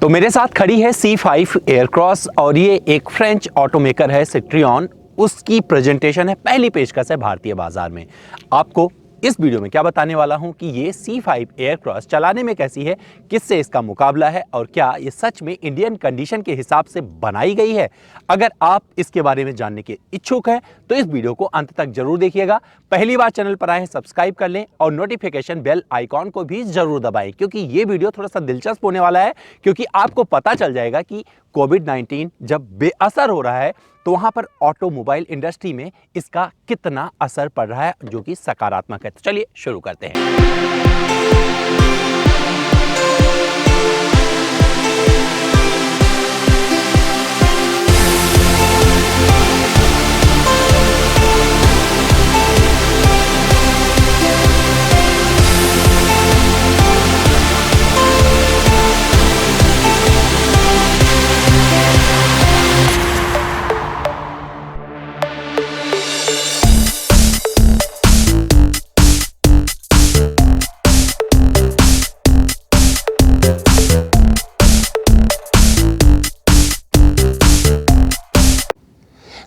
तो मेरे साथ खड़ी है C5 एयरक्रॉस और ये एक फ्रेंच ऑटोमेकर है सिट्रियन। उसकी प्रेजेंटेशन है, पहली पेशकश है भारतीय बाजार में। आपको इस वीडियो में क्या बताने वाला हूं कि ये C5 एयरक्रॉस चलाने में कैसी है, किससे इसका मुकाबला है और क्या ये सच में इंडियन कंडीशन के हिसाब से बनाई गई है। अगर आप इसके बारे में जानने के इच्छुक हैं तो इस वीडियो को अंत तक जरूर देखिएगा। पहली बार चैनल पर आए हैं सब्सक्राइब कर लें और नोटिफिकेशन बेल आइकॉन को भी जरूर दबाएं, क्योंकि ये वीडियो थोड़ा सा दिलचस्प होने वाला है। क्योंकि आपको पता चल जाएगा कि कोविड-19 जब बेअसर हो रहा है तो वहां पर ऑटोमोबाइल इंडस्ट्री में इसका कितना असर पड़ रहा है, जो कि सकारात्मक है। तो चलिए शुरू करते हैं।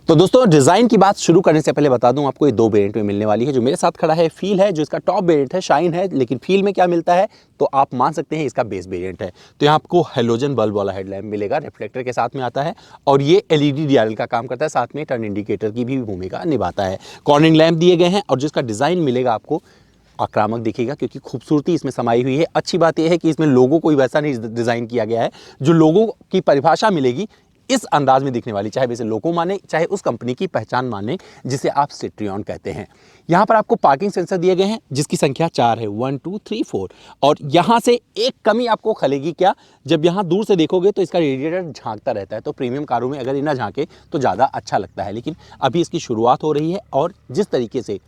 तो दोस्तों, डिज़ाइन की बात शुरू करने से पहले बता दूं आपको, ये दो वेरिएंट में मिलने वाली है। जो मेरे साथ खड़ा है फील है, जो इसका टॉप वेरिएंट है, शाइन है। लेकिन फील में क्या मिलता है तो आप मान सकते हैं इसका बेस वेरिएंट है। तो यहाँ आपको हेलोजन बल्ब वाला हेडलैम्प मिलेगा, रिफ्लेक्टर के साथ में आता है और ये LED DRL का काम करता है, साथ में टर्न इंडिकेटर की भी भूमिका निभाता है। कॉर्निंग लैंप दिए गए हैं और जिसका डिज़ाइन मिलेगा आपको आक्रामक दिखेगा, क्योंकि खूबसूरती इसमें समाई हुई है। अच्छी बात यह है कि इसमें लोगों को वैसा नहीं डिज़ाइन किया गया है जो लोगों की परिभाषा मिलेगी इस अंदाज में दिखने वाली, चाहे वैसे लोगो माने चाहे उस कंपनी की पहचान माने जिसे आप सिट्रियन कहते हैं। यहाँ पर आपको पार्किंग सेंसर दिए गए हैं जिसकी संख्या 4 है, 1 2 3 4। और यहाँ से एक कमी आपको खलेगी क्या, जब यहाँ दूर से देखोगे तो इसका रेडिएटर झांकता रहता है। तो प्रीमियम कारों में अगर ये ना झांके तो ज़्यादा अच्छा लगता है, लेकिन अभी इसकी शुरुआत हो रही है और जिस तरीके से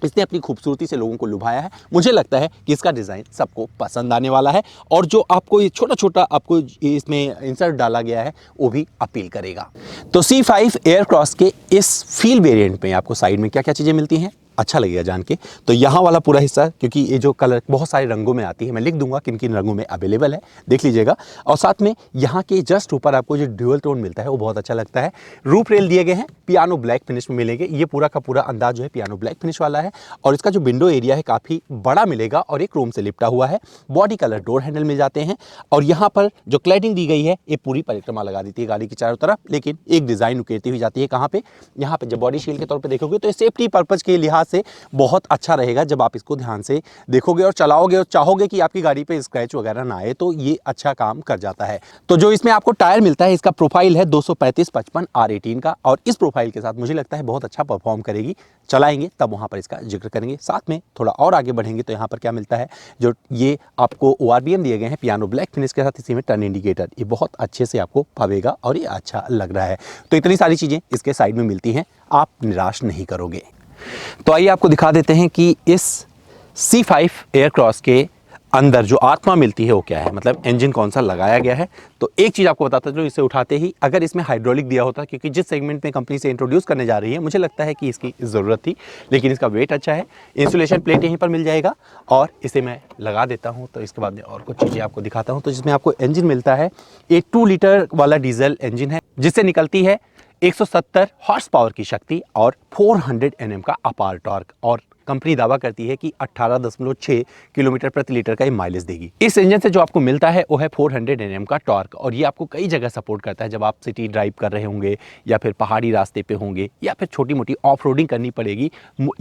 इसने अपनी खूबसूरती से लोगों को लुभाया है, मुझे लगता है कि इसका डिज़ाइन सबको पसंद आने वाला है। और जो आपको ये छोटा छोटा आपको इसमें इंसर्ट डाला गया है वो भी अपील करेगा। तो C5 एयरक्रॉस के इस फील वेरिएंट में आपको साइड में क्या क्या चीज़ें मिलती हैं अच्छा लगेगा जान के। तो यहाँ वाला पूरा हिस्सा, क्योंकि ये जो कलर बहुत सारे रंगों में आती है, मैं लिख दूंगा किन किन रंगों में अवेलेबल है, देख लीजिएगा। और साथ में यहाँ के जस्ट ऊपर आपको जो ड्यूअल टोन मिलता है वो बहुत अच्छा लगता है। रूफ रेल दिए गए हैं, पियानो ब्लैक फिनिश में मिलेंगे। ये पूरा का पूरा अंदाज जो है पियानो ब्लैक फिनिश वाला है। और इसका जो विंडो एरिया है काफ़ी बड़ा मिलेगा और एक क्रोम से लिपटा हुआ है। बॉडी कलर डोर हैंडल मिल जाते हैं। और यहाँ पर जो क्लैडिंग दी गई है ये पूरी परिक्रमा लगा देती है गाड़ी की चारों तरफ, लेकिन एक डिज़ाइन उकेरती हुई जाती है। कहाँ पे, यहाँ पे जब बॉडी शील्ड के तौर पर देखोगे तो सेफ्टी पर्पज़ के लिहाज से बहुत अच्छा रहेगा। जब आप इसको ध्यान से देखोगे और चलाओगे और चाहोगे कि आपकी गाड़ी पे स्क्रैच वगैरह ना आए तो ये अच्छा काम कर जाता है। तो जो इसमें आपको टायर मिलता है, इसका प्रोफाइल है 235/55 R18 का और इस प्रोफाइल के साथ मुझे लगता है बहुत अच्छा परफॉर्म करेगी। चलाएंगे तब वहाँ पर इसका जिक्र करेंगे। साथ में थोड़ा और आगे बढ़ेंगे तो यहाँ पर क्या मिलता है, जो ये आपको ORBM दिए गए हैं पियानो ब्लैक फिनिश के साथ, इसी में टर्न इंडिकेटर, ये बहुत अच्छे से आपको भावेगा और ये अच्छा लग रहा है। तो इतनी सारी चीज़ें इसके साइड में मिलती हैं, आप निराश नहीं करोगे। तो आइए आपको दिखा देते हैं कि इस C5 एयरक्रॉस के अंदर जो आत्मा मिलती है वो क्या है, मतलब इंजन कौन सा लगाया गया है। तो एक चीज़ आपको बताता चलो, इसे उठाते ही अगर इसमें हाइड्रोलिक दिया होता, क्योंकि जिस सेगमेंट में कंपनी से इंट्रोड्यूस करने जा रही है मुझे लगता है कि इसकी ज़रूरत थी, लेकिन इसका वेट अच्छा है। इंसुलेशन प्लेट यहीं पर मिल जाएगा और इसे मैं लगा देता हूँ। तो इसके बाद में और कुछ चीज़ें आपको दिखाता हूँ। तो जिसमें आपको इंजन मिलता है, एक 2 लीटर वाला डीजल इंजन है जिससे निकलती है 170 हॉर्स पावर की शक्ति और 400 Nm का अपार टॉर्क। और कंपनी दावा करती है कि 18.6 किलोमीटर प्रति लीटर का ये माइलेज देगी। इस इंजन से जो आपको मिलता है वो है 400 Nm का टॉर्क और ये आपको कई जगह सपोर्ट करता है। जब आप सिटी ड्राइव कर रहे होंगे या फिर पहाड़ी रास्ते पे होंगे या फिर छोटी मोटी ऑफ रोडिंग करनी पड़ेगी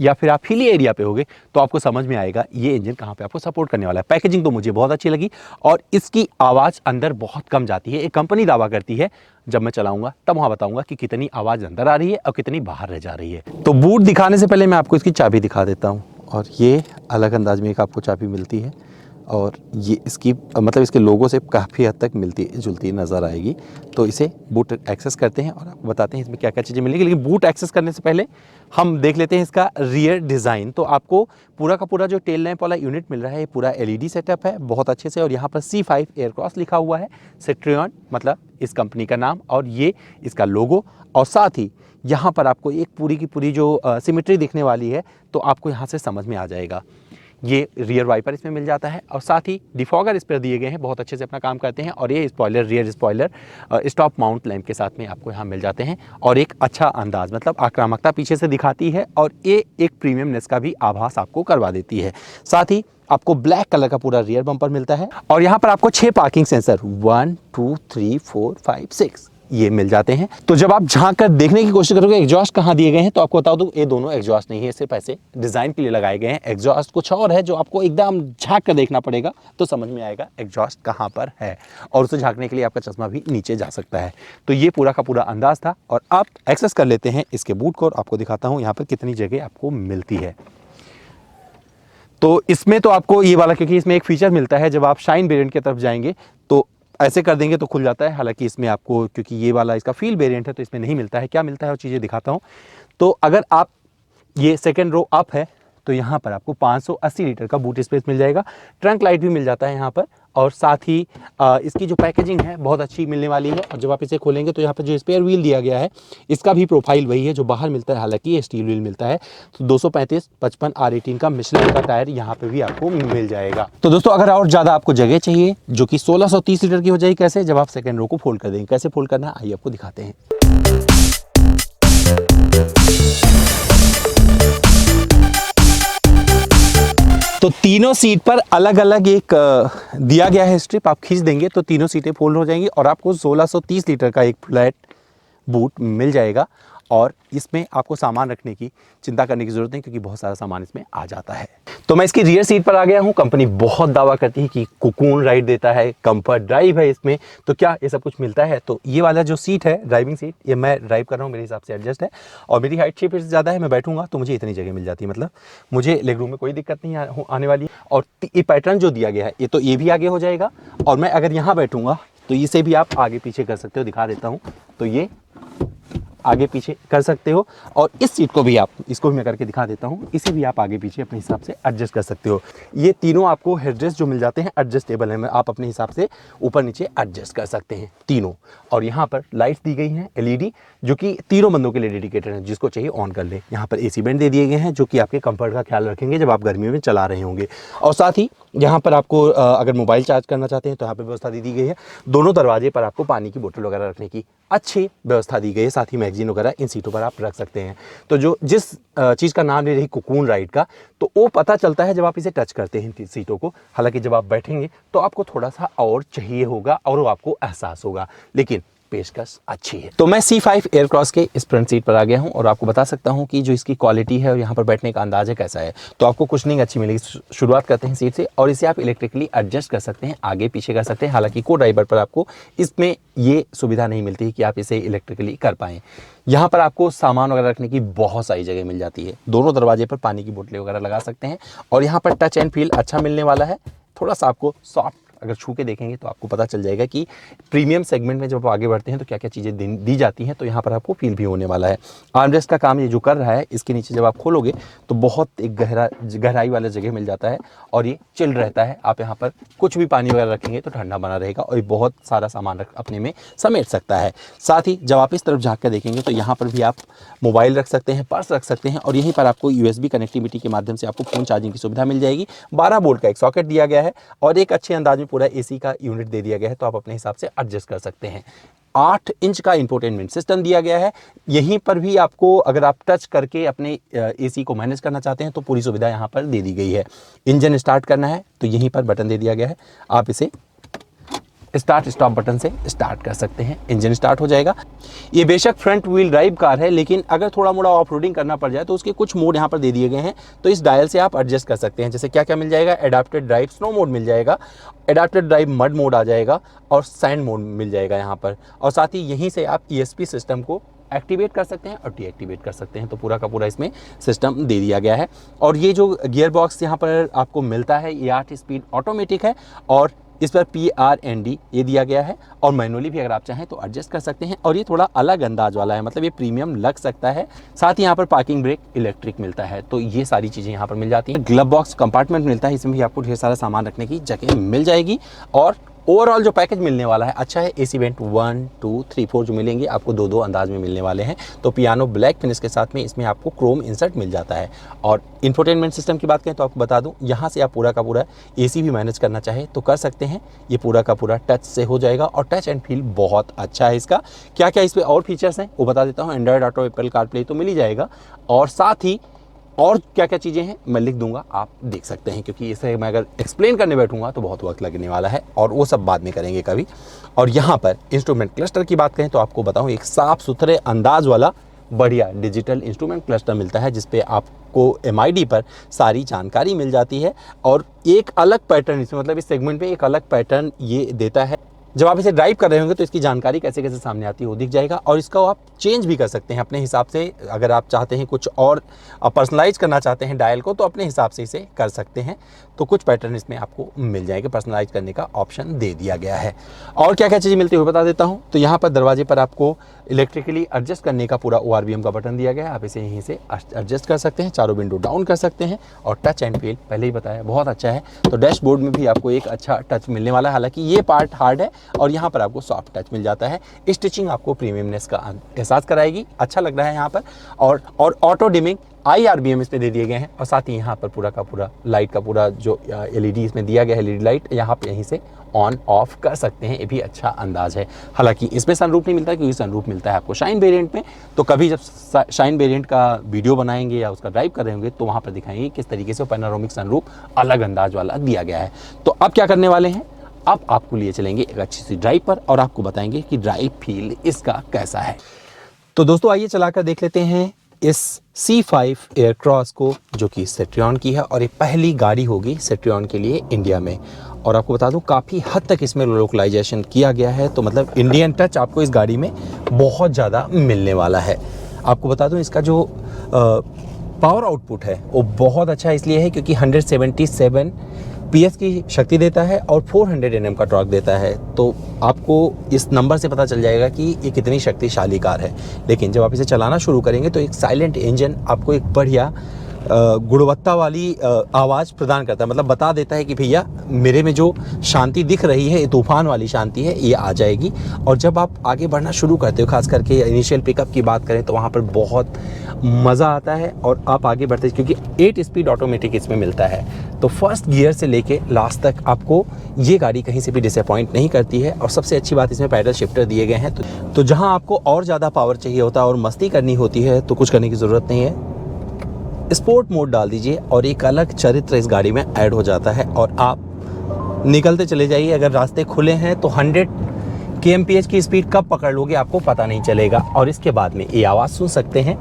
या फिर आप हिली एरिया पे होंगे तो आपको समझ में आएगा ये इंजन कहाँ पे आपको सपोर्ट करने वाला है। पैकेजिंग तो मुझे बहुत अच्छी लगी और इसकी आवाज़ अंदर बहुत कम जाती है। एक कंपनी दावा करती है, जब मैं चलाऊंगा तब वहाँ बताऊंगा कि कितनी आवाज़ अंदर आ रही है और कितनी बाहर रह जा रही है। तो बूट दिखाने से पहले मैं आपको इसकी चाबी दिखा देता हूँ और ये अलग अंदाज में एक आपको चाबी मिलती है और ये इसकी मतलब इसके लोगो से काफ़ी हद तक मिलती जुलती नज़र आएगी। तो इसे बूट एक्सेस करते हैं और आपको बताते हैं इसमें क्या क्या चीज़ें मिलेंगी। लेकिन बूट एक्सेस करने से पहले हम देख लेते हैं इसका रियर डिज़ाइन। तो आपको पूरा का पूरा जो टेल लैंप वाला यूनिट मिल रहा है ये पूरा LED सेटअप है बहुत अच्छे से। और यहाँ पर C5 एयरक्रॉस लिखा हुआ है, सिट्रियन मतलब इस कंपनी का नाम और ये इसका लोगो। और साथ ही यहाँ पर आपको एक पूरी की पूरी जो सिमेट्री दिखने वाली है तो आपको यहाँ से समझ में आ जाएगा। ये रियर वाइपर इसमें मिल जाता है और साथ ही डिफॉगर इस पर दिए गए हैं, बहुत अच्छे से अपना काम करते हैं। और ये spoiler, rear spoiler stop mount lamp के साथ में आपको यहाँ मिल जाते हैं और एक अच्छा अंदाज, मतलब आक्रामकता पीछे से दिखाती है और ये एक प्रीमियमनेस का भी आभास आपको करवा देती है। साथ ही आपको ब्लैक कलर का पूरा रियर बम्पर मिलता है और यहाँ पर आपको 6 पार्किंग सेंसर 1 2 3 4 5 6 ये मिल जाते हैं। तो जब आप झांक कर देखने की कोशिश करोगे एग्जॉस्ट कहाँ दिए गए हैं, तो आपको बता दूं ये दोनों एग्जॉस्ट नहीं है, सिर्फ ऐसे डिजाइन के लिए लगाए गए हैं। एग्जॉस्ट कुछ और है जो आपको एकदम झांक कर देखना पड़ेगा तो समझ में आएगा एग्जॉस्ट कहाँ पर है, और उसे झांकने के लिए आपका चश्मा भी नीचे जा सकता है। तो ये पूरा का पूरा अंदाज था और आप एक्सेस कर लेते हैं इसके बूट को और आपको दिखाता हूँ यहाँ पर कितनी जगह आपको मिलती है। तो इसमें तो आपको ये वाला, क्योंकि इसमें एक फीचर मिलता है, जब आप शाइन वेरिएंट की तरफ जाएंगे तो ऐसे कर देंगे तो खुल जाता है। हालांकि इसमें आपको, क्योंकि ये वाला इसका फील वेरिएंट है तो इसमें नहीं मिलता है। क्या मिलता है वो चीज़ें दिखाता हूँ। तो अगर आप ये सेकंड रो अप है तो यहाँ पर आपको 580 लीटर का बूट स्पेस मिल जाएगा। ट्रंक लाइट भी मिल जाता है यहाँ पर और साथ ही इसकी जो पैकेजिंग है बहुत अच्छी मिलने वाली है। और जब आप इसे खोलेंगे तो यहाँ पर जो स्पेयर व्हील दिया गया है इसका भी प्रोफाइल वही है जो बाहर मिलता है, हालांकि ये स्टील व्हील मिलता है। तो 235/55 R18 का मिशेलिन का टायर यहाँ पे भी आपको मिल जाएगा। तो दोस्तों अगर और ज़्यादा आपको जगह चाहिए जो कि 1630 लीटर की हो जाएगी, कैसे, जब आप सेकेंड रो को फोल्ड कर देंगे। कैसे फोल्ड करना है आइए आपको दिखाते हैं। तो तीनों सीट पर अलग अलग एक दिया गया है स्ट्रिप, आप खींच देंगे तो तीनों सीटें फोल्ड हो जाएंगी और आपको 1630 लीटर का एक फ्लैट बूट मिल जाएगा। और इसमें आपको सामान रखने की चिंता करने की ज़रूरत नहीं क्योंकि बहुत सारा सामान इसमें आ जाता है। तो मैं इसकी रियर सीट पर आ गया हूँ। कंपनी बहुत दावा करती है कि कुकून राइड देता है, कंफर्ट ड्राइव है इसमें। तो क्या ये सब कुछ मिलता है? तो ये वाला जो सीट है, ड्राइविंग सीट, ये मैं ड्राइव कर रहा हूँ, मेरे हिसाब से एडजस्ट है और मेरी हाइट 6 फीट से ज़्यादा है। मैं बैठूंगा तो मुझे इतनी जगह मिल जाती है, मतलब मुझे लेग रूम में कोई दिक्कत नहीं आने वाली। और ये पैटर्न जो दिया गया है ये भी आगे हो जाएगा और मैं अगर यहाँ बैठूंगा तो इसे भी आप आगे पीछे कर सकते हो। दिखा देता हूँ, तो ये आगे पीछे कर सकते हो और इस सीट को भी आप, इसको भी मैं करके दिखा देता हूँ, इसे भी आप आगे पीछे अपने हिसाब से एडजस्ट कर सकते हो। ये तीनों आपको हेडरेस्ट जो मिल जाते हैं एडजस्टेबल है, आप अपने हिसाब से ऊपर नीचे एडजस्ट कर सकते हैं तीनों। और यहाँ पर लाइट्स दी गई हैं LED जो कि तीनों बंदों के लिए डेडिकेटेड हैं, जिसको चाहिए ऑन कर ले। यहाँ पर AC बेंट दे दिए गए हैं जो कि आपके कंफर्ट का ख्याल रखेंगे जब आप गर्मियों में चला रहे होंगे। और साथ ही यहाँ पर आपको अगर मोबाइल चार्ज करना चाहते हैं तो यहाँ पर व्यवस्था दी गई है। दोनों दरवाजे पर आपको पानी की बोतल वगैरह रखने की अच्छी व्यवस्था दी गई है। साथ ही मैगजीन वगैरह इन सीटों पर आप रख सकते हैं। तो जो जिस चीज़ का नाम ले रही कुकून राइड का, तो वो पता चलता है जब आप इसे टच करते हैं सीटों को। हालांकि जब आप बैठेंगे तो आपको थोड़ा सा और चाहिए होगा और वो आपको एहसास होगा, लेकिन पेशकश अच्छी है। तो मैं C5 एयरक्रॉस के इस फ्रंट सीट पर आ गया हूं और आपको बता सकता हूं कि जो इसकी क्वालिटी है और यहाँ पर बैठने का अंदाज है कैसा है। तो आपको कुछ नहीं अच्छी मिलेगी। शुरुआत करते हैं सीट से और इसे आप इलेक्ट्रिकली एडजस्ट कर सकते हैं, आगे पीछे कर सकते हैं। हालांकि को ड्राइवर पर आपको इसमें ये सुविधा नहीं मिलती कि आप इसे इलेक्ट्रिकली कर पाएँ। यहाँ पर आपको सामान वगैरह रखने की बहुत सारी जगह मिल जाती है। दोनों दरवाजे पर पानी की बोतलें वगैरह लगा सकते हैं और यहाँ पर टच एंड फील अच्छा मिलने वाला है। थोड़ा सा आपको सॉफ्ट, अगर छू के देखेंगे तो आपको पता चल जाएगा कि प्रीमियम सेगमेंट में जब आप आगे बढ़ते हैं तो क्या क्या चीज़ें दी जाती हैं। तो यहाँ पर आपको फील भी होने वाला है। आर्मरेस्ट का काम ये जो कर रहा है, इसके नीचे जब आप खोलोगे तो बहुत एक गहराई वाला जगह मिल जाता है और ये चिल रहता है। आप यहाँ पर कुछ भी पानी वगैरह रखेंगे तो ठंडा बना रहेगा और ये बहुत सारा सामान अपने में समेट सकता है। साथ ही जब आप इस तरफ झाँक कर देखेंगे तो यहाँ पर भी आप मोबाइल रख सकते हैं, पर्स रख सकते हैं और यहीं पर आपको USB कनेक्टिविटी के माध्यम से आपको फ़ोन चार्जिंग की सुविधा मिल जाएगी। 12 वोल्ट का एक सॉकेट दिया गया है और एक अच्छे अंदाज में पूरा AC का यूनिट दे दिया गया है, तो आप अपने हिसाब से एडजस्ट कर सकते हैं। 8 इंच का इंफोटेनमेंट सिस्टम दिया गया है। यहीं पर भी आपको अगर आप टच करके अपने AC को मैनेज करना चाहते हैं तो पूरी सुविधा यहाँ पर दे दी गई है। इंजन स्टार्ट करना है तो यहीं पर बटन दे दिया गया है, आप इसे स्टार्ट स्टॉप बटन से स्टार्ट कर सकते हैं, इंजन स्टार्ट हो जाएगा। ये बेशक फ्रंट व्हील ड्राइव कार है, लेकिन अगर थोड़ा मोड़ा ऑफ रोडिंग करना पड़ जाए तो उसके कुछ मोड यहाँ पर दे दिए गए हैं। तो इस डायल से आप एडजस्ट कर सकते हैं। जैसे क्या क्या मिल जाएगा, एडाप्टेड ड्राइव स्नो मोड मिल जाएगा, एडाप्टेड ड्राइव मड मोड आ जाएगा और सैंड मोड मिल जाएगा यहाँ पर। और साथ ही यहीं से आप ESP सिस्टम को एक्टिवेट कर सकते हैं और डीएक्टिवेट कर सकते हैं। तो पूरा का पूरा इसमें सिस्टम दे दिया गया है। और ये जो गियर बॉक्स यहाँ पर आपको मिलता है ये 8 स्पीड ऑटोमेटिक है और इस पर PRND ये दिया गया है और मैनुअली भी अगर आप चाहें तो एडजस्ट कर सकते हैं। और ये थोड़ा अलग अंदाज वाला है, मतलब ये प्रीमियम लग सकता है। साथ ही यहाँ पर पार्किंग ब्रेक इलेक्ट्रिक मिलता है। तो ये सारी चीज़ें यहाँ पर मिल जाती हैं। ग्लव बॉक्स कंपार्टमेंट मिलता है, इसमें भी आपको ढेर सारा सामान रखने की जगह मिल जाएगी और ओवरऑल जो पैकेज मिलने वाला है अच्छा है। एसी वेंट 1, 2, 3, 4 जो मिलेंगे आपको दो दो अंदाज में मिलने वाले हैं। तो पियानो ब्लैक फिनिश के साथ में इसमें आपको क्रोम इंसर्ट मिल जाता है। और इंफोटेनमेंट सिस्टम की बात करें तो आपको बता दूं, यहाँ से आप पूरा का पूरा एसी भी मैनेज करना चाहे तो कर सकते हैं। ये पूरा का पूरा टच से हो जाएगा और टच एंड फील बहुत अच्छा है इसका। क्या क्या इस पर और फीचर्स हैं वो बता देता हूँ। एंड्रॉयड ऑटो, एप्पल कारप्ले तो मिल ही जाएगा, और साथ ही और क्या क्या चीज़ें हैं मैं लिख दूंगा, आप देख सकते हैं, क्योंकि इसे मैं अगर एक्सप्लेन करने बैठूंगा तो बहुत वक्त लगने वाला है और वो सब बाद में करेंगे कभी। और यहाँ पर इंस्ट्रूमेंट क्लस्टर की बात करें तो आपको बताऊं, एक साफ सुथरे अंदाज वाला बढ़िया डिजिटल इंस्ट्रूमेंट क्लस्टर मिलता है, जिसपे आपको MID पर सारी जानकारी मिल जाती है। और एक अलग पैटर्न इसमें, मतलब इस सेगमेंट में एक अलग पैटर्न ये देता है। जब आप इसे ड्राइव कर रहे होंगे तो इसकी जानकारी कैसे कैसे सामने आती है वो दिख जाएगा, और इसका आप चेंज भी कर सकते हैं अपने हिसाब से। अगर आप चाहते हैं कुछ और पर्सनलाइज करना चाहते हैं डायल को, तो अपने हिसाब से इसे कर सकते हैं। तो कुछ पैटर्न इसमें आपको मिल जाएंगे, पर्सनलाइज करने का ऑप्शन दे दिया गया है। और क्या क्या चीज़ें मिलती है वो बता देता हूँ। तो यहाँ पर दरवाजे पर आपको इलेक्ट्रिकली एडजस्ट करने का पूरा ORVM का बटन दिया गया है, आप इसे यहीं से एडजस्ट कर सकते हैं, चारों विंडो डाउन कर सकते हैं। और टच एंड फील पहले ही बताया बहुत अच्छा है। तो डैशबोर्ड में भी आपको एक अच्छा टच मिलने वाला है, हालांकि ये पार्ट हार्ड है और यहाँ पर आपको सॉफ्ट टच मिल जाता है। स्टिचिंग आपको प्रीमियमनेस का एहसास कराएगी, अच्छा लग रहा है यहाँ पर। और ऑटो डिमिंग IRBM इसमें दे दिए गए हैं, और साथ ही यहाँ पर पूरा का पूरा लाइट का पूरा जो LED इसमें दिया गया है, LED लाइट यहाँ पे यहीं से ऑन ऑफ कर सकते हैं, ये भी अच्छा अंदाज है। हालांकि इसमें सनरूफ नहीं मिलता, क्योंकि सनरूफ मिलता है आपको शाइन वेरिएंट में। तो कभी जब शाइन वेरिएंट का वीडियो बनाएंगे या उसका ड्राइव कर रहे होंगे तो वहाँ पर दिखाएंगे किस तरीके से पैनोरामिक सनरूफ अलग अंदाज वाला दिया गया है। तो अब क्या करने वाले हैं, अब आपको लिए चलेंगे एक अच्छी सी ड्राइव पर और आपको बताएंगे कि ड्राइव फील इसका कैसा है। तो दोस्तों आइए चलाकर देख लेते हैं इस C5 एयरक्रॉस को, जो कि सेट्रियन की है, और ये पहली गाड़ी होगी सेट्रियन के लिए इंडिया में। और आपको बता दूं काफ़ी हद तक इसमें लोकलाइजेशन किया गया है, तो मतलब इंडियन टच आपको इस गाड़ी में बहुत ज़्यादा मिलने वाला है। आपको बता दूं इसका जो पावर आउटपुट है वो बहुत अच्छा इसलिए है क्योंकि 177 PS की शक्ति देता है और 400 Nm का टॉर्क देता है। तो आपको इस नंबर से पता चल जाएगा कि ये कितनी शक्तिशाली कार है। लेकिन जब आप इसे चलाना शुरू करेंगे तो एक साइलेंट इंजन आपको एक बढ़िया गुणवत्ता वाली आवाज़ प्रदान करता है, मतलब बता देता है कि भैया मेरे में जो शांति दिख रही है, ये तूफान वाली शांति है, ये आ जाएगी। और जब आप आगे बढ़ना शुरू करते हो, खास करके इनिशियल पिकअप की बात करें तो वहाँ पर बहुत मज़ा आता है और आप आगे बढ़ते, क्योंकि 8 स्पीड ऑटोमेटिक इसमें मिलता है। तो फर्स्ट गियर से लेके लास्ट तक आपको ये गाड़ी कहीं से भी डिसअपॉइंट नहीं करती है। और सबसे अच्छी बात, इसमें पैडल शिफ्टर दिए गए हैं, तो जहाँ आपको और ज़्यादा पावर चाहिए होता है और मस्ती करनी होती है तो कुछ करने की ज़रूरत नहीं है, स्पोर्ट मोड डाल दीजिए और एक अलग चरित्र इस गाड़ी में ऐड हो जाता है और आप निकलते चले जाइए। अगर रास्ते खुले हैं तो 100 kmph की स्पीड कब पकड़ लोगे आपको पता नहीं चलेगा। और इसके बाद में ये आवाज़ सुन सकते हैं,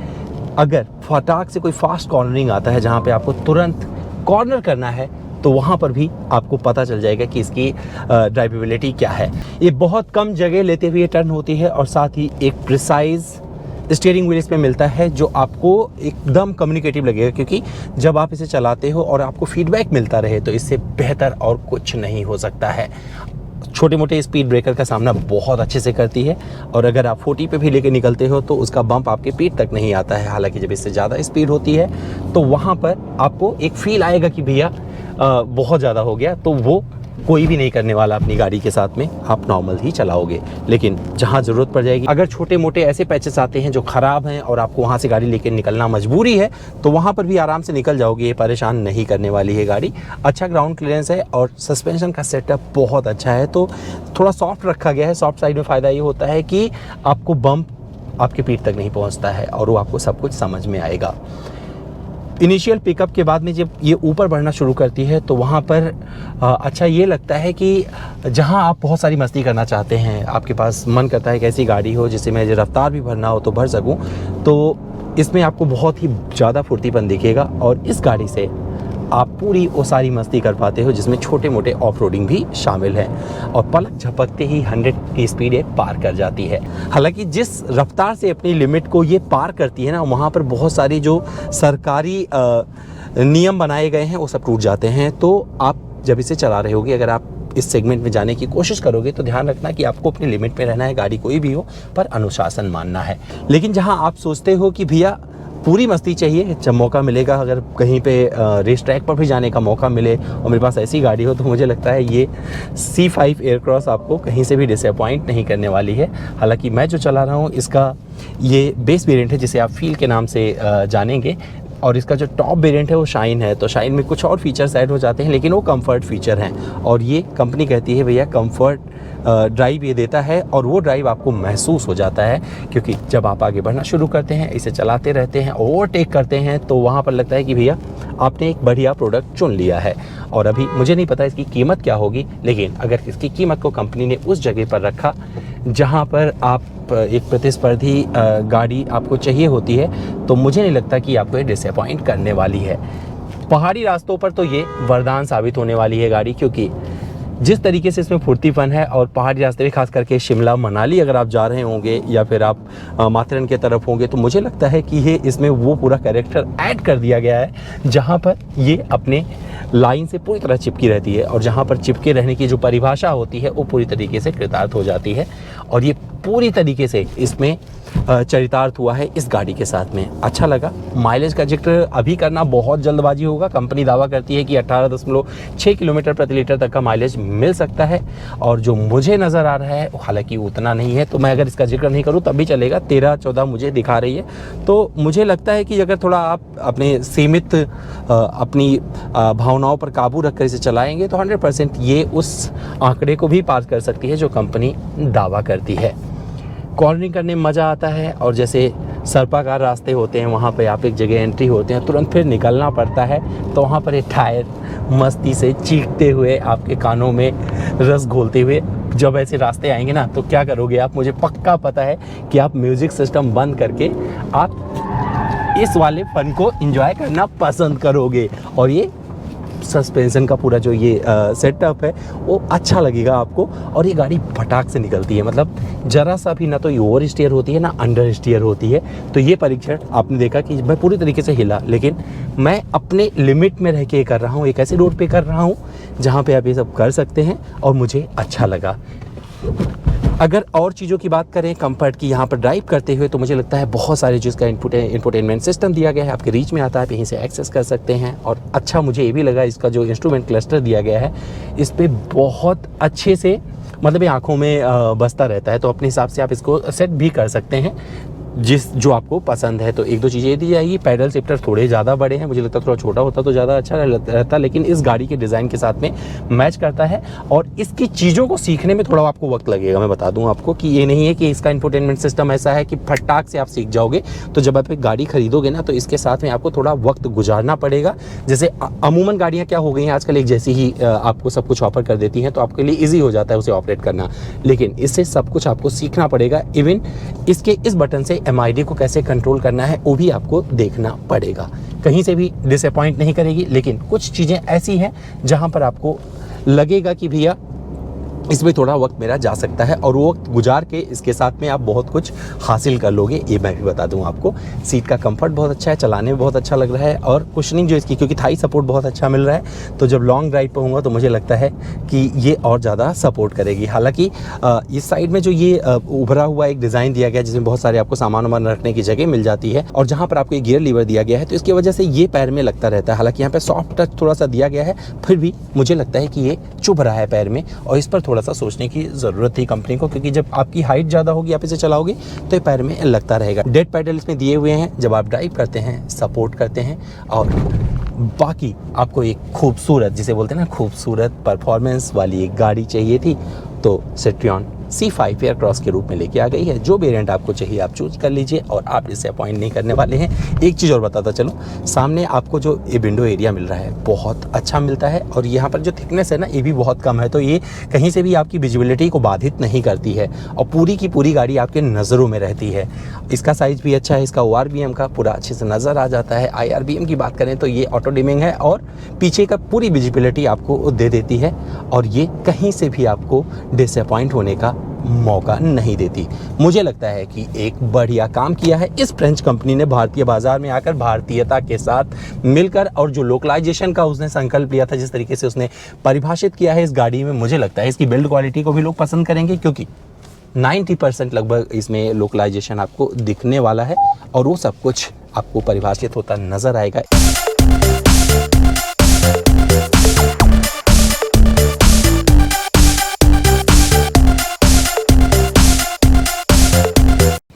अगर फटाक से कोई फास्ट कॉर्नरिंग आता है जहाँ पे आपको तुरंत कॉर्नर करना है तो वहाँ पर भी आपको पता चल जाएगा कि इसकी ड्राइवेबिलिटी क्या है। ये बहुत कम जगह लेते हुए टर्न होती है और साथ ही एक प्रिसाइज स्टीयरिंग व्हील इसमें मिलता है जो आपको एकदम कम्युनिकेटिव लगेगा, क्योंकि जब आप इसे चलाते हो और आपको फीडबैक मिलता रहे तो इससे बेहतर और कुछ नहीं हो सकता है। छोटे मोटे स्पीड ब्रेकर का सामना बहुत अच्छे से करती है और अगर आप 40 पे भी लेके निकलते हो तो उसका बम्प आपके पीठ तक नहीं आता है। हालांकि जब इससे ज़्यादा स्पीड होती है तो वहाँ पर आपको एक फील आएगा कि भैया बहुत ज़्यादा हो गया, तो वो कोई भी नहीं करने वाला अपनी गाड़ी के साथ में, आप नॉर्मल ही चलाओगे। लेकिन जहाँ ज़रूरत पड़ जाएगी, अगर छोटे मोटे ऐसे पैचेस आते हैं जो ख़राब हैं और आपको वहाँ से गाड़ी लेकर निकलना मजबूरी है तो वहाँ पर भी आराम से निकल जाओगे, ये परेशान नहीं करने वाली है गाड़ी। अच्छा ग्राउंड क्लियरेंस है और सस्पेंशन का सेटअप बहुत अच्छा है, तो थोड़ा सॉफ्ट रखा गया है। सॉफ्ट साइड में फ़ायदा ये होता है कि आपको बम्प आपके पीठ तक नहीं पहुँचता है और वो आपको सब कुछ समझ में आएगा। इनिशियल पिकअप के बाद में जब ये ऊपर बढ़ना शुरू करती है तो वहाँ पर अच्छा ये लगता है कि जहाँ आप बहुत सारी मस्ती करना चाहते हैं, आपके पास मन करता है कि ऐसी गाड़ी हो जिससे मैं रफ्तार भी भरना हो तो भर सकूँ, तो इसमें आपको बहुत ही ज़्यादा फुर्तीपन दिखेगा और इस गाड़ी से आप पूरी वो सारी मस्ती कर पाते हो जिसमें छोटे मोटे ऑफ रोडिंग भी शामिल है और पलक झपकते ही 100 की स्पीड ये पार कर जाती है। हालांकि जिस रफ्तार से अपनी लिमिट को ये पार करती है ना, वहाँ पर बहुत सारी जो सरकारी नियम बनाए गए हैं वो सब टूट जाते हैं। तो आप जब इसे चला रहे होगे, अगर आप इस सेगमेंट में जाने की कोशिश करोगे तो ध्यान रखना कि आपको अपनी लिमिट में रहना है, गाड़ी कोई भी हो पर अनुशासन मानना है। लेकिन जहाँ आप सोचते हो कि भैया पूरी मस्ती चाहिए, जब मौका मिलेगा अगर कहीं पे रेस ट्रैक पर भी जाने का मौका मिले और मेरे पास ऐसी गाड़ी हो, तो मुझे लगता है ये C5 एयरक्रॉस आपको कहीं से भी डिसअपॉइंट नहीं करने वाली है। हालांकि मैं जो चला रहा हूँ इसका ये बेस वेरिएंट है जिसे आप फील के नाम से जानेंगे, और इसका जो टॉप वेरिएंट है वो शाइन है। तो शाइन में कुछ और फीचर्स ऐड हो जाते हैं लेकिन वो कंफर्ट फीचर हैं, और ये कंपनी कहती है भैया कंफर्ट ड्राइव ये देता है, और वो ड्राइव आपको महसूस हो जाता है क्योंकि जब आप आगे बढ़ना शुरू करते हैं, इसे चलाते रहते हैं, ओवरटेक करते हैं, तो वहाँ पर लगता है कि भैया आपने एक बढ़िया प्रोडक्ट चुन लिया है। और अभी मुझे नहीं पता इसकी कीमत क्या होगी, लेकिन अगर इसकी कीमत को कंपनी ने उस जगह पर रखा जहाँ पर आप एक प्रतिस्पर्धी गाड़ी आपको चाहिए होती है, तो मुझे नहीं लगता कि आपको ये डिसअपॉइंट करने वाली है। पहाड़ी रास्तों पर तो ये वरदान साबित होने वाली है गाड़ी, क्योंकि जिस तरीके से इसमें फुर्तीपन है, और पहाड़ी रास्ते में खास करके शिमला मनाली अगर आप जा रहे होंगे या फिर आप माथेरन के तरफ होंगे, तो मुझे लगता है कि ये इसमें वो पूरा कैरेक्टर ऐड कर दिया गया है जहाँ पर ये अपने लाइन से पूरी तरह चिपकी रहती है, और जहाँ पर चिपके रहने की जो परिभाषा होती है वो पूरी तरीके से कृतार्थ हो जाती है, और ये पूरी तरीके से इसमें चरितार्थ हुआ है इस गाड़ी के साथ में। अच्छा लगा। माइलेज का जिक्र अभी करना बहुत जल्दबाजी होगा। कंपनी दावा करती है कि 18.6 किलोमीटर प्रति लीटर तक का माइलेज मिल सकता है, और जो मुझे नज़र आ रहा है हालांकि उतना नहीं है, तो मैं अगर इसका जिक्र नहीं करूं तब भी चलेगा। 13-14 मुझे दिखा रही है, तो मुझे लगता है कि अगर थोड़ा आप अपने सीमित अपनी भावनाओं पर काबू रखकर इसे चलाएंगे तो 100% ये उस आंकड़े को भी पार कर सकती है जो कंपनी दावा करती है। कॉर्नरिंग करने में मज़ा आता है, और जैसे सर्पाकार रास्ते होते हैं वहाँ पे आप एक जगह एंट्री होते हैं, तुरंत फिर निकलना पड़ता है, तो वहाँ पर एक टायर मस्ती से चीखते हुए आपके कानों में रस घोलते हुए जब ऐसे रास्ते आएंगे ना, तो क्या करोगे आप, मुझे पक्का पता है कि आप म्यूज़िक सिस्टम बंद करके आप इस वाले फन को एंजॉय करना पसंद करोगे। और ये सस्पेंशन का पूरा जो ये सेटअप है वो अच्छा लगेगा आपको, और ये गाड़ी फटाक से निकलती है, मतलब ज़रा सा भी ना तो ये ओवर स्टीयर होती है ना अंडर स्टीयर होती है। तो ये परीक्षण आपने देखा कि मैं पूरी तरीके से हिला, लेकिन मैं अपने लिमिट में रह के कर रहा हूँ, एक ऐसे रोड पे कर रहा हूँ जहाँ पे आप ये सब कर सकते हैं, और मुझे अच्छा लगा। अगर और चीज़ों की बात करें कंफर्ट की यहाँ पर ड्राइव करते हुए, तो मुझे लगता है बहुत सारी चीज़ का इंफोटेनमेंट सिस्टम दिया गया है, आपके रीच में आता है, आप यहीं से एक्सेस कर सकते हैं। और अच्छा मुझे ये भी लगा इसका जो इंस्ट्रूमेंट क्लस्टर दिया गया है, इस पर बहुत अच्छे से मतलब ये आँखों में बसता रहता है, तो अपने हिसाब से आप इसको सेट भी कर सकते हैं जो आपको पसंद है। तो एक दो चीज़ें दी जाएगी, पैडल शिफ्टर थोड़े ज़्यादा बड़े हैं, मुझे लगता है थोड़ा छोटा होता तो ज़्यादा अच्छा रहता, लेकिन इस गाड़ी के डिज़ाइन के साथ में मैच करता है, और इसकी चीज़ों को सीखने में थोड़ा आपको वक्त लगेगा। मैं बता दूं आपको कि ये नहीं है कि इसका इंफोटेनमेंट सिस्टम ऐसा है कि फटाक से आप सीख जाओगे। तो जब आप एक गाड़ी खरीदोगे ना, तो इसके साथ में आपको थोड़ा वक्त गुजारना पड़ेगा। जैसे अमूमन गाड़ियाँ क्या हो गई हैं आजकल, एक जैसी ही आपको सब कुछ ऑफर कर देती हैं, तो आपके लिए ईजी हो जाता है उसे ऑपरेट करना, लेकिन इससे सब कुछ आपको सीखना पड़ेगा। इवन इसके इस बटन से MID को कैसे कंट्रोल करना है वो भी आपको देखना पड़ेगा। कहीं से भी डिसअपॉइंट नहीं करेगी, लेकिन कुछ चीज़ें ऐसी हैं जहां पर आपको लगेगा कि भैया इसमें थोड़ा वक्त मेरा जा सकता है, और वो वक्त गुजार के इसके साथ में आप बहुत कुछ हासिल कर लोगे, ये मैं भी बता दूं आपको। सीट का कंफर्ट बहुत अच्छा है, चलाने में बहुत अच्छा लग रहा है, और कुशनिंग जो इसकी, क्योंकि थाई सपोर्ट बहुत अच्छा मिल रहा है, तो जब लॉन्ग ड्राइव पर होऊंगा तो मुझे लगता है कि ये और ज़्यादा सपोर्ट करेगी। हालाँकि इस साइड में जो ये उभरा हुआ एक डिज़ाइन दिया गया जिसमें बहुत सारे आपको सामान वामान रखने की जगह मिल जाती है, और जहाँ पर आपको एक गियर लीवर दिया गया है, तो इसकी वजह से ये पैर में लगता रहता है। हालाँकि यहाँ पर सॉफ्ट टच थोड़ा सा दिया गया है, फिर भी मुझे लगता है कि ये चुभ रहा है पैर में, और इस पर थोड़ा सा सोचने की ज़रूरत थी कंपनी को, क्योंकि जब आपकी हाइट ज़्यादा होगी आप इसे चलाओगे तो ये पैर में लगता रहेगा। डेड पैडल इसमें दिए हुए हैं, जब आप ड्राइव करते हैं सपोर्ट करते हैं, और बाकी आपको एक खूबसूरत, जिसे बोलते हैं ना खूबसूरत परफॉर्मेंस वाली एक गाड़ी चाहिए थी, तो सिट्रियन C5 एयरक्रॉस के रूप में लेके आ गई है। जो वेरिएंट आपको चाहिए आप चूज़ कर लीजिए, और आप इससे अपॉइंट नहीं करने वाले हैं। एक चीज़ और बताता चलो, सामने आपको जो ये विंडो एरिया मिल रहा है बहुत अच्छा मिलता है, और यहाँ पर जो थिकनेस है ना ये भी बहुत कम है, तो ये कहीं से भी आपकी विजिबिलिटी को बाधित नहीं करती है, और पूरी की पूरी गाड़ी आपके नज़रों में रहती है। इसका साइज़ भी अच्छा है, इसका ORBM का पूरा अच्छे से नज़र आ जाता है। IRBM की बात करें तो ये ऑटो डिमिंग है, और पीछे का पूरी विजिबिलिटी आपको दे देती है, और ये कहीं से भी आपको डिसअपॉइंट होने का मौका नहीं देती। मुझे लगता है कि एक बढ़िया काम किया है इस फ्रेंच कंपनी ने भारतीय बाजार में आकर, भारतीयता के साथ मिलकर, और जो लोकलाइजेशन का उसने संकल्प लिया था, जिस तरीके से उसने परिभाषित किया है इस गाड़ी में, मुझे लगता है इसकी बिल्ड क्वालिटी को भी लोग पसंद करेंगे, क्योंकि 90% लगभग इसमें लोकलाइजेशन आपको दिखने वाला है, और वो सब कुछ आपको परिभाषित होता नजर आएगा।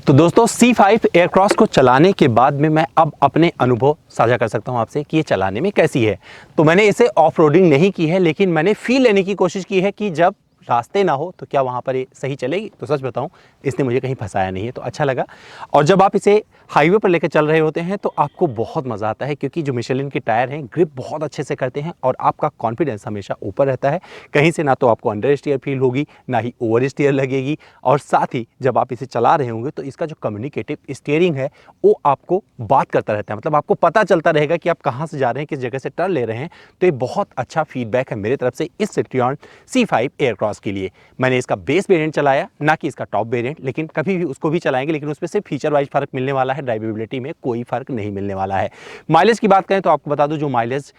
तो दोस्तों C5 एयरक्रॉस को चलाने के बाद में मैं अब अपने अनुभव साझा कर सकता हूं आपसे कि ये चलाने में कैसी है। तो मैंने इसे ऑफ रोडिंग नहीं की है, लेकिन मैंने फील लेने की कोशिश की है कि जब रास्ते ना हो तो क्या वहाँ पर ये सही चलेगी। तो सच बताऊं, इसने मुझे कहीं फंसाया नहीं है, तो अच्छा लगा। और जब आप इसे हाईवे पर लेकर चल रहे होते हैं तो आपको बहुत मज़ा आता है, क्योंकि जो मिशेलिन के टायर हैं ग्रिप बहुत अच्छे से करते हैं और आपका कॉन्फिडेंस हमेशा ऊपर रहता है। कहीं से ना तो आपको अंडर स्टीयर फील होगी, ना ही ओवर स्टीयर लगेगी। और साथ ही जब आप इसे चला रहे होंगे तो इसका जो कम्युनिकेटिव स्टीयरिंग है वो आपको बात करता रहता है, मतलब आपको पता चलता रहेगा कि आप कहाँ से जा रहे हैं, किस जगह से टर्न ले रहे हैं। तो ये बहुत अच्छा फीडबैक है मेरे तरफ से इस सिट्रियन C5 एयरक्रॉस के लिए। मैंने इसका बेस वेरिएंट चलाया, ना कि इसका टॉप वेरिएंट, लेकिन कभी भी उसको भी चलाएंगे, लेकिन उसमें सिर्फ फीचर वाइज फर्क मिलने वाला है, ड्राइवेबिलिटी में कोई फर्क नहीं मिलने वाला है। माइलेज की बात करें तो आपको बता दूं, जो माइलेज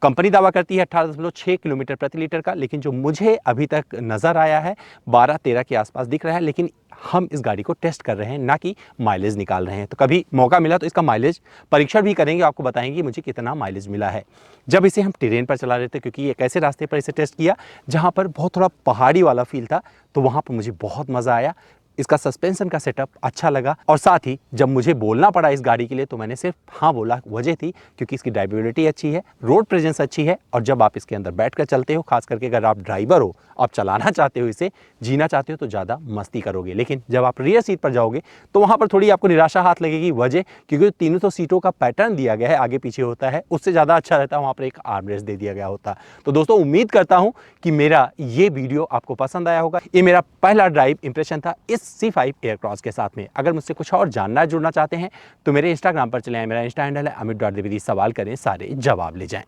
कंपनी दावा करती है 18.6 किलोमीटर प्रति लीटर का, लेकिन जो मुझे अभी तक नज़र आया है 12-13 के आसपास दिख रहा है। लेकिन हम इस गाड़ी को टेस्ट कर रहे हैं, ना कि माइलेज निकाल रहे हैं। तो कभी मौका मिला तो इसका माइलेज परीक्षण भी करेंगे, आपको बताएंगे मुझे कितना माइलेज मिला है। जब इसे हम टेरेन पर चला रहे थे, क्योंकि एक ऐसे रास्ते पर इसे टेस्ट किया जहाँ पर बहुत थोड़ा पहाड़ी वाला फील था, तो वहाँ पर मुझे बहुत मज़ा आया। इसका सस्पेंशन का सेटअप अच्छा लगा, और साथ ही जब मुझे बोलना पड़ा इस गाड़ी के लिए तो मैंने सिर्फ हाँ बोला। वजह थी क्योंकि इसकी ड्राइवेबिलिटी अच्छी है, रोड प्रेजेंस अच्छी है, और जब आप इसके अंदर बैठकर चलते हो, खास करके अगर आप ड्राइवर हो, आप चलाना चाहते हो, इसे जीना चाहते हो, तो ज़्यादा मस्ती करोगे। लेकिन जब आप रियर सीट पर जाओगे तो वहाँ पर थोड़ी आपको निराशा हाथ लगेगी। वजह क्योंकि तीनों तो सीटों का पैटर्न दिया गया है, आगे पीछे होता है, उससे ज़्यादा अच्छा रहता है वहाँ पर एक आर्मरेस्ट दे दिया गया होता। तो दोस्तों, उम्मीद करता हूँ कि मेरा ये वीडियो आपको पसंद आया होगा। ये मेरा पहला ड्राइव इंप्रेशन था इस C5 एयरक्रॉस के साथ में। अगर मुझसे कुछ और जानना जुड़ना चाहते हैं तो मेरे इंस्टाग्राम पर चले आए। मेरा इंस्टा हैंडल है amit.dwivedi। सवाल करें, सारे जवाब ले जाएं।